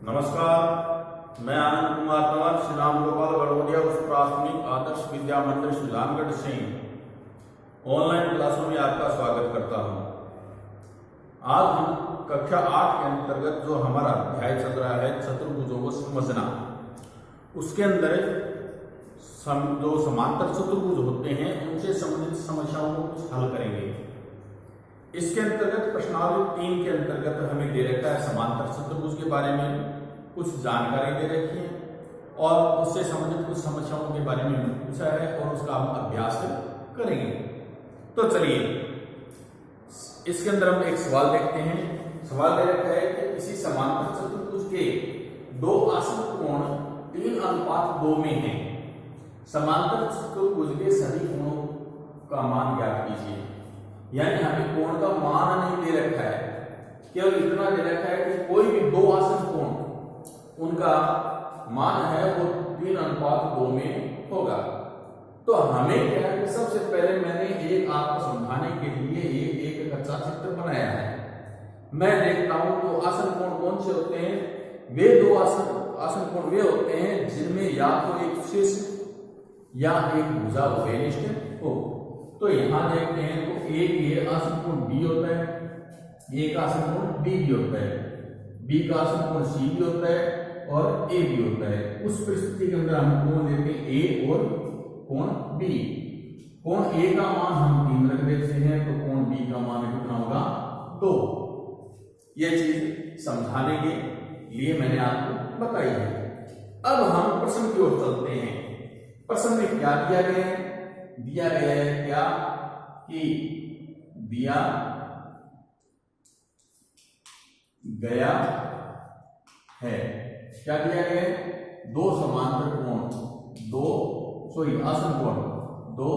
नमस्कार, मैं आनंद कुमार तंवर श्री राम गोपाल गढ़ोदिया उच्च प्राथमिक आदर्श विद्या मंदिर सुजानगढ़ से ऑनलाइन क्लासों में आपका स्वागत करता हूं। आज हम कक्षा 8 के अंतर्गत जो हमारा अध्याय चल रहा है चतुर्भुजों को समझना, उसके अंदर जो समांतर चतुर्भुज होते हैं उनसे संबंधित समस्याओं को कुछ हल करेंगे। इसके अंतर्गत प्रश्नावली 3 के अंतर्गत हमें दे रखा है समांतर चतुर्भुज के बारे में कुछ जानकारी दे रखी है और उससे संबंधित कुछ समस्याओं के बारे में पूछा है और उसका हम अभ्यास करेंगे। तो चलिए इसके अंदर हम एक सवाल देखते हैं। सवाल दे रखा है कि किसी समांतर चतुर्भुज के दो आसन कोण 3:2 में हैं। समांतर चतुर्भुज के सभी कोणों का मान ज्ञात कीजिए। यानी हमें कोण का मान नहीं दे रखा है, केवल इतना दे रखा है कि कोई भी दो आसन कोण उनका मान है वो 3:2 में होगा। तो हमें क्या है कि सबसे पहले मैंने एक आपको समझाने के लिए एक कच्चा चित्र बनाया है। मैं देखता हूं तो आसन कोण कौन से होते हैं। वे दो आसन कोण वे होते हैं जिनमें या तो एक शीर्ष या एक भुजा वेनिष्ठ हो। तो यहां देखते हैं तो एक ये आसन कोण बी होता है, एक आसन कोण डी भी होता है, बी का आसन कोण सी भी होता है और ए भी होता है। उस परिस्थिति के अंदर हम कोण लेते हैं ए और कोण बी। कोण ए का मान हम 3 रख देते हैं तो कोण बी का मान कितना होगा 2। यह चीज समझाने के लिए मैंने आपको बताई है। अब हम प्रश्न की ओर चलते हैं। प्रश्न में क्या दिया गया है? दिया गया है क्या कि दिया गया है, क्या दिया गया है? दो समांतर कोण, आसन कोण, दो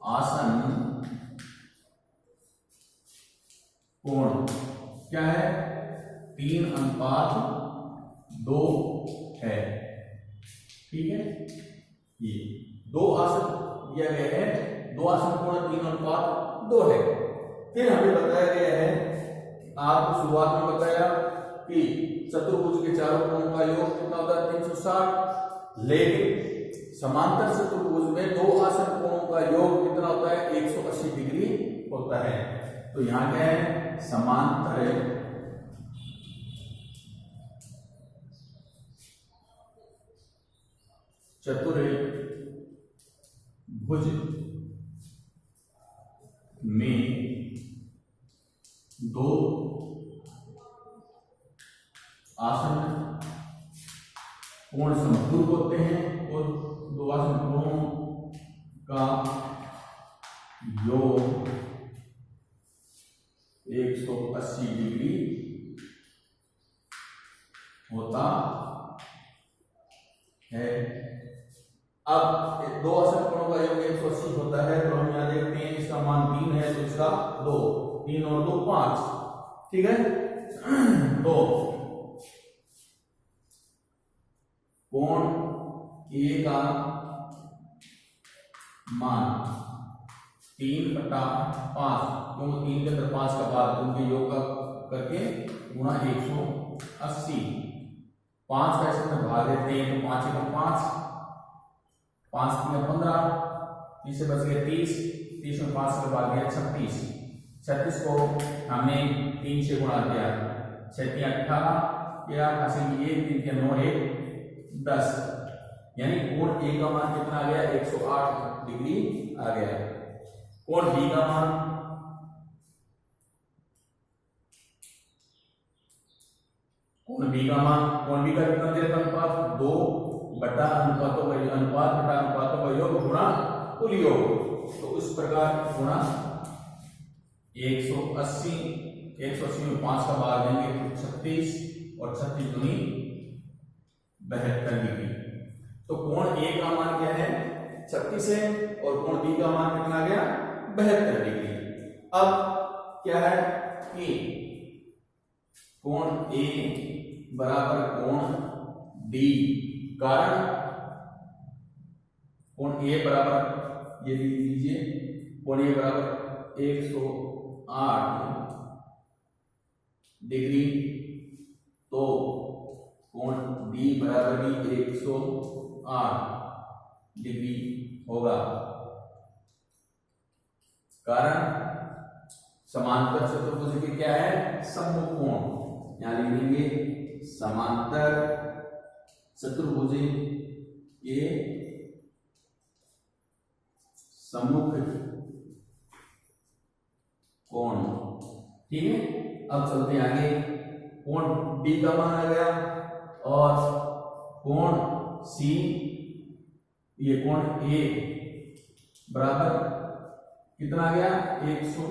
आसन कोण क्या है? 3:2 है। ठीक है, ये दो आसन दिया गया है, दो आसन कोण 3:2 है। फिर हमें बताया गया है, आपको शुरुआत में बताया कि चतुर्भुज के चारों कोणों का योग कितना होता है 360। लेकिन समांतर चतुर्भुज में दो आसन कोणों का योग कितना होता है 180 डिग्री होता है। तो यहां क्या है? समांतर चतुर्भुज में दो आसन कोण समरूप होते हैं और दो आसन कोणों का योग 180 डिग्री होता है। अब दो आसन कोणों का योग 180 होता है तो हम यहां देखते हैं इसका मान 3 है तो इसका 2, 3 और 2 5। ठीक है, तो कोण ए का मान 3/5, क्योंकि 3 के अंदर 5 का बाद उनके योग का करके गुणा 180। 5 का इसमें भाग देते हैं तो 5 × 5, 5 × 15, 30 से बच गए 30, 30 में 5 से भाग गया 36। 36 को हमने 3 से गुणा किया, 6 × 18 या 1 3 9 1 10। यानी कोण ए का मान कितना आ गया 108 डिग्री आ गया। कोण बी का मान कोण बी का कितना दे अनुपात 2 बटा अनुपातों का योग गुणा कुल योग। तो इस प्रकार गुणा 180 में 5 का भाग देंगे 36 और 36 दूनी 72 डिग्री। तो कोण ए का मान क्या है 36 है और कोण बी का मान कितना आ गया 72 डिग्री। अब क्या है कि कोण ए बराबर कोण डी, कारण कोण ए बराबर ये लिख लीजिए, कोण ए बराबर 108 डिग्री। तो कोण डी बराबर भी 108 डिग्री होगा। कारण समांतर चतुर्भुज के क्या है, सम्मुख कोण, यहां लिखेंगे समांतर चतुर्भुज के सम्मुख कोण। ठीक है, अब चलते हैं आगे। कोण डी का मान आ गया और कोण सी, ये कोण ए बराबर कितना आ गया 100,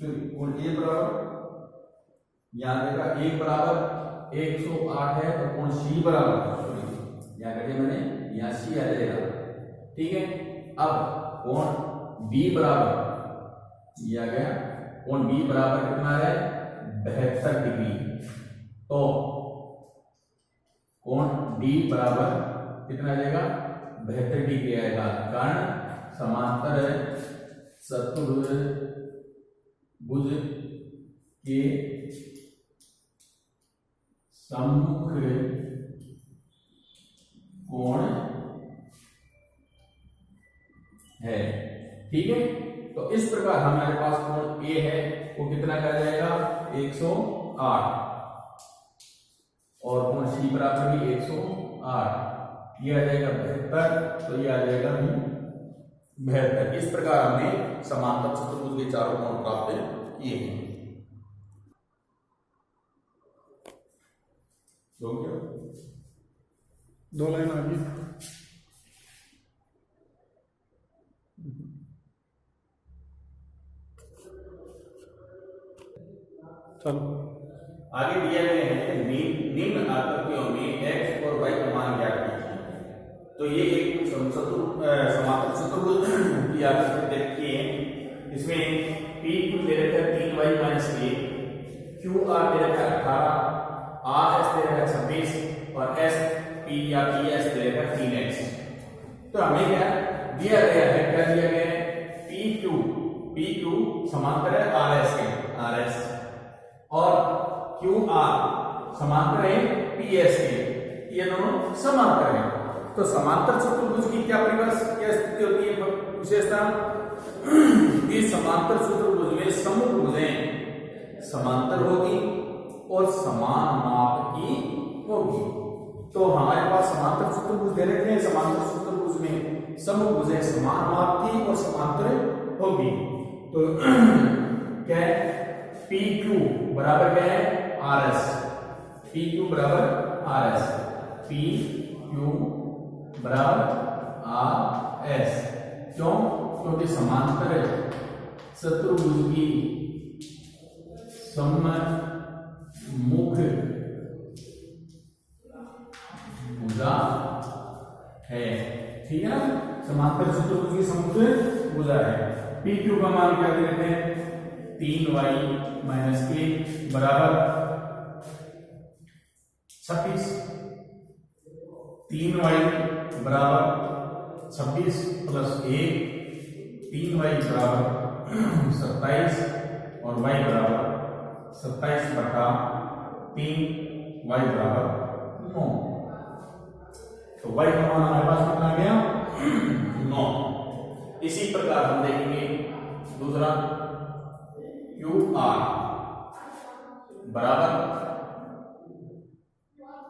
कोण ए बराबर यहां देगा 1 बराबर 108 है, और कोण सी बराबर यहां करके मैंने यहां सी आ जाएगा। ठीक है, अब कोण बी बराबर ये आ गया, कोण बी बराबर कितना है 72 डिग्री। तो कोण डी बराबर कितना आ जाएगा 72 डिग्री आएगा। कारण समांतर चतुर्भुज के सम्मुख कोण है। ठीक है, तो इस प्रकार हमारे पास कोण ए है वो कितना का जाएगा 108, और कोण सी बराबर भी 108, ये आ जाएगा 72, तो ये आ जाएगा 72। इस प्रकार हमने समांतर चतुर्भुज के चारों कोण प्राप्त किए हैं। दो लाइन आगे। चलो आगे दिया गया है निम्न आकृतियों में x और y का मान ज्ञात कीजिए। तो ये एक समांतर चतुर्भुज की आकृति देखी है। इसमें p क्यू दे रखा है 3y minus 1, Q are they रखा है 18, आर एस दे रखा है 26, और एस पी या पी एस दे रखा है 3x। तो हमें क्या दिया गया है, क्या दिया गया है पी क्यू समांतर है आर एस के, आर एस, और क्यू आर समांतर है पी एस के, ये दोनों समांतर हैं। तो समांतर चतुर्भुज की क्या क्या स्थिति होती है, विशेषता इस समांतर चतुर्भुज में सम्मुख भुजें समांतर होगी और समान माप की होगी। तो हमारे पास समांतर चतुर्भुज दे रखे हैं, समांतर चतुर्भुज में सम्मुख भुजें समान माप की और समांतर होगी। तो क्या है पी क्यू बराबर क्या है आर एस, पी क्यू बराबर आर एस, पी क्यू बराबर आर एस। क्यों? क्योंकि समांतर चतुर्भुज की सम्मुख भुजा है। ठीक है ना, समांतर चतुर्भुज की सम्मुख भुजा है। पी क्यू का मान क्या दे देते हैं 3y माइनस 1 बराबर 26, 3y बराबर 26 प्लस 1, 3y बराबर 27, और y बराबर 27 बटा 3, y बराबर 9। तो y का मान हमारे पास कितना आ गया 9। इसी प्रकार हम देखेंगे दूसरा क्यू आर बराबर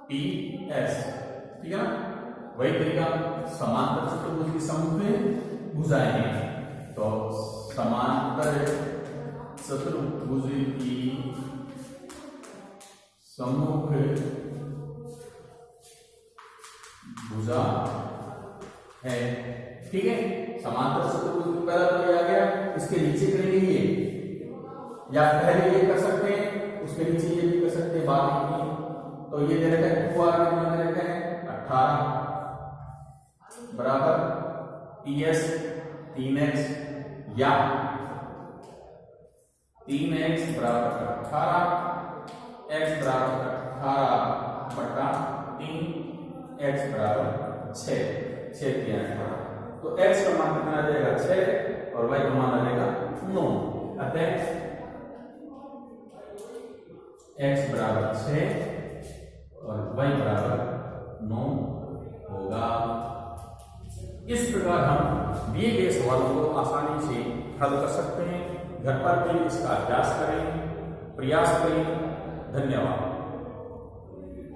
पी एस। ठीक है ना, वही तरीका समांतर चतुर्भुज की सम्मुख भुजाएं हैं। तो समांतर चतुर्भुज की सम्मुख भुजा है। ठीक है, समांतर चतुर्भुज पहला तो आ गया, इसके नीचे करेंगे ये, या पहले ये कर सकते हैं उसके नीचे ये भी कर सकते हैं बाद में। तो ये दे रखा है क्यू आर कितना दे रखा है 18 बराबर पी एस 3x, या 3x बराबर 18, x बराबर 18 बटा 3, x बराबर 6 दिया है। तो x का मान कितना आ जाएगा 6, और y का मान आ जाएगा 9। अतः x बराबर 6 और y बराबर 9 होगा। इस प्रकार हम दिए गए सवालों को आसानी से हल कर सकते हैं। घर पर भी इसका अभ्यास करें, प्रयास करें। धन्यवाद।